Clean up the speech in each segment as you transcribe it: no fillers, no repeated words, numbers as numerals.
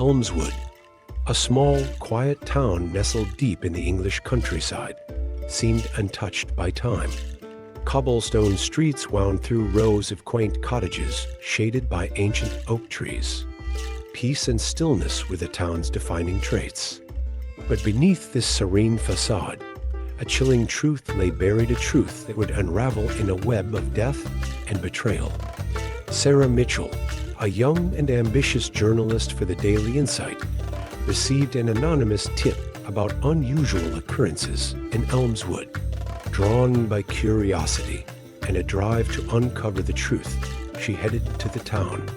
Elmswood, a small, quiet town nestled deep in the English countryside, seemed untouched by time. Cobblestone streets wound through rows of quaint cottages shaded by ancient oak trees. Peace and stillness were the town's defining traits. But beneath this serene facade, a chilling truth lay buried, a truth that would unravel in a web of death and betrayal. Sarah Mitchell, a young and ambitious journalist for the Daily Insight, received an anonymous tip about unusual occurrences in Elmswood. Drawn by curiosity and a drive to uncover the truth, she headed to the town.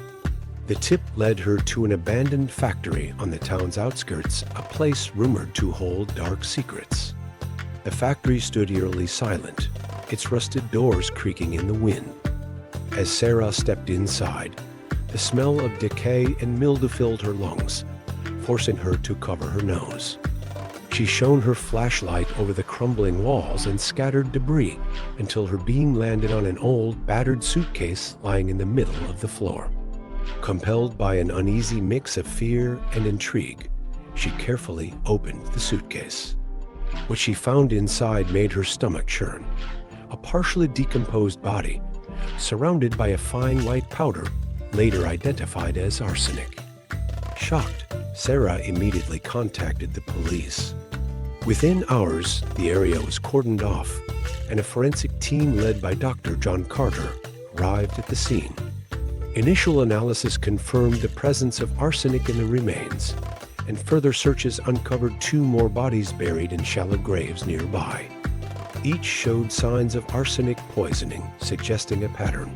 The tip led her to an abandoned factory on the town's outskirts, a place rumored to hold dark secrets. The factory stood eerily silent, its rusted doors creaking in the wind. As Sarah stepped inside, the smell of decay and mildew filled her lungs, forcing her to cover her nose. She shone her flashlight over the crumbling walls and scattered debris until her beam landed on an old, battered suitcase lying in the middle of the floor. Compelled by an uneasy mix of fear and intrigue, she carefully opened the suitcase. What she found inside made her stomach churn. A partially decomposed body, surrounded by a fine white powder, later identified as arsenic. Shocked, Sarah immediately contacted the police. Within hours, the area was cordoned off, and a forensic team led by Dr. John Carter arrived at the scene. Initial analysis confirmed the presence of arsenic in the remains, and further searches uncovered 2 more bodies buried in shallow graves nearby. Each showed signs of arsenic poisoning, suggesting a pattern.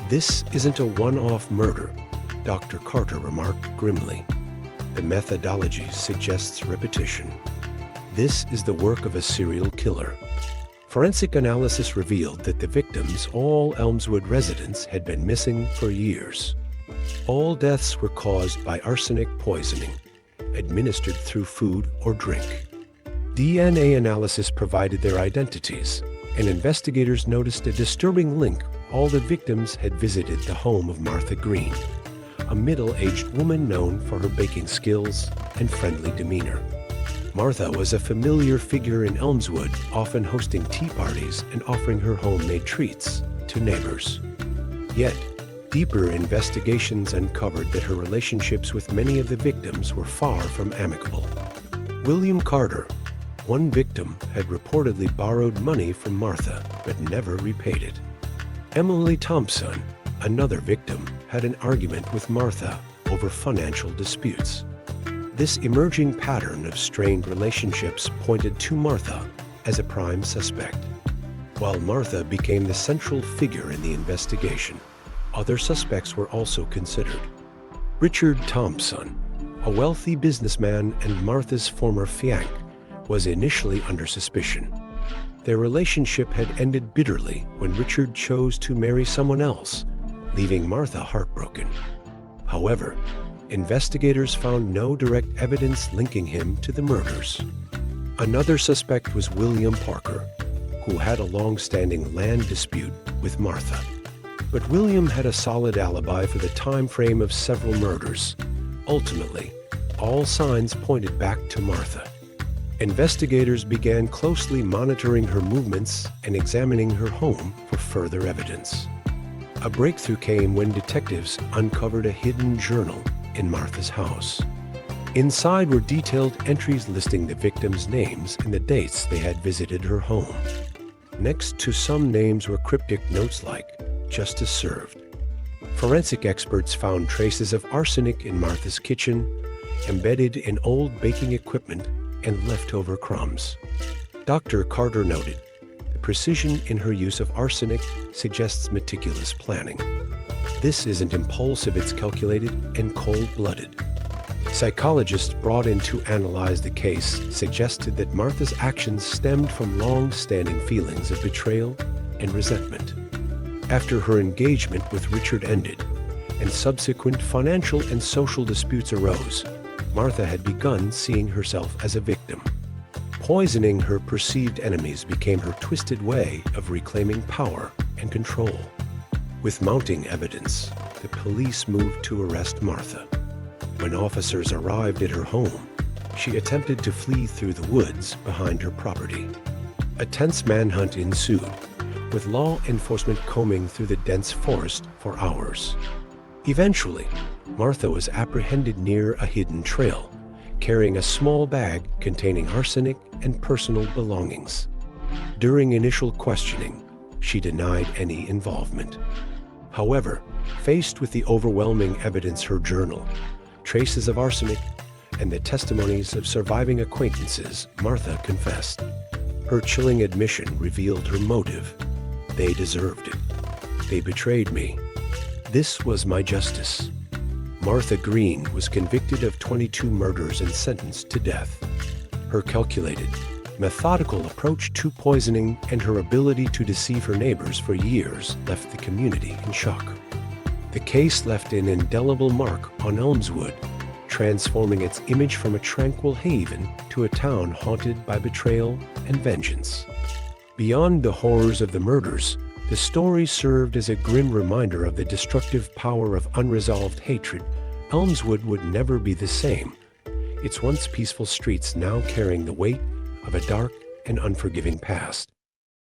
"This isn't a one-off murder," Dr. Carter remarked grimly. "The methodology suggests repetition. This is the work of a serial killer." Forensic analysis revealed that the victims, all Elmswood residents, had been missing for years. All deaths were caused by arsenic poisoning, administered through food or drink. DNA analysis provided their identities, and investigators noticed a disturbing link. All the victims had visited the home of Martha Green, a middle-aged woman known for her baking skills and friendly demeanor. Martha was a familiar figure in Elmswood, often hosting tea parties and offering her homemade treats to neighbors. Yet, deeper investigations uncovered that her relationships with many of the victims were far from amicable. William Carter, one victim, had reportedly borrowed money from Martha, but never repaid it. Emily Thompson, another victim, had an argument with Martha over financial disputes. This emerging pattern of strained relationships pointed to Martha as a prime suspect. While Martha became the central figure in the investigation, other suspects were also considered. Richard Thompson, a wealthy businessman and Martha's former fiancé, was initially under suspicion. Their relationship had ended bitterly when Richard chose to marry someone else, leaving Martha heartbroken. However, investigators found no direct evidence linking him to the murders. Another suspect was William Parker, who had a long-standing land dispute with Martha. But William had a solid alibi for the time frame of several murders. Ultimately, all signs pointed back to Martha. Investigators began closely monitoring her movements and examining her home for further evidence. A breakthrough came when detectives uncovered a hidden journal in Martha's house. Inside were detailed entries listing the victims' names and the dates they had visited her home. Next to some names were cryptic notes like, "Justice served." Forensic experts found traces of arsenic in Martha's kitchen, embedded in old baking equipment and leftover crumbs. Dr. Carter noted, the precision in her use of arsenic suggests meticulous planning. This isn't impulsive, it's calculated and cold-blooded. Psychologists brought in to analyze the case suggested that Martha's actions stemmed from long-standing feelings of betrayal and resentment. After her engagement with Richard ended, and subsequent financial and social disputes arose, Martha had begun seeing herself as a victim. Poisoning her perceived enemies became her twisted way of reclaiming power and control. With mounting evidence, the police moved to arrest Martha. When officers arrived at her home, she attempted to flee through the woods behind her property. A tense manhunt ensued, with law enforcement combing through the dense forest for hours. Eventually, Martha was apprehended near a hidden trail, carrying a small bag containing arsenic and personal belongings. During initial questioning, she denied any involvement. However, faced with the overwhelming evidence, her journal, traces of arsenic, and the testimonies of surviving acquaintances, Martha confessed. Her chilling admission revealed her motive. They deserved it. They betrayed me. This was my justice. Martha Green was convicted of 22 murders and sentenced to death. Her calculated, methodical approach to poisoning and her ability to deceive her neighbors for years left the community in shock. The case left an indelible mark on Elmswood, transforming its image from a tranquil haven to a town haunted by betrayal and vengeance. Beyond the horrors of the murders, the story served as a grim reminder of the destructive power of unresolved hatred. Elmswood would never be the same, its once peaceful streets now carrying the weight of a dark and unforgiving past.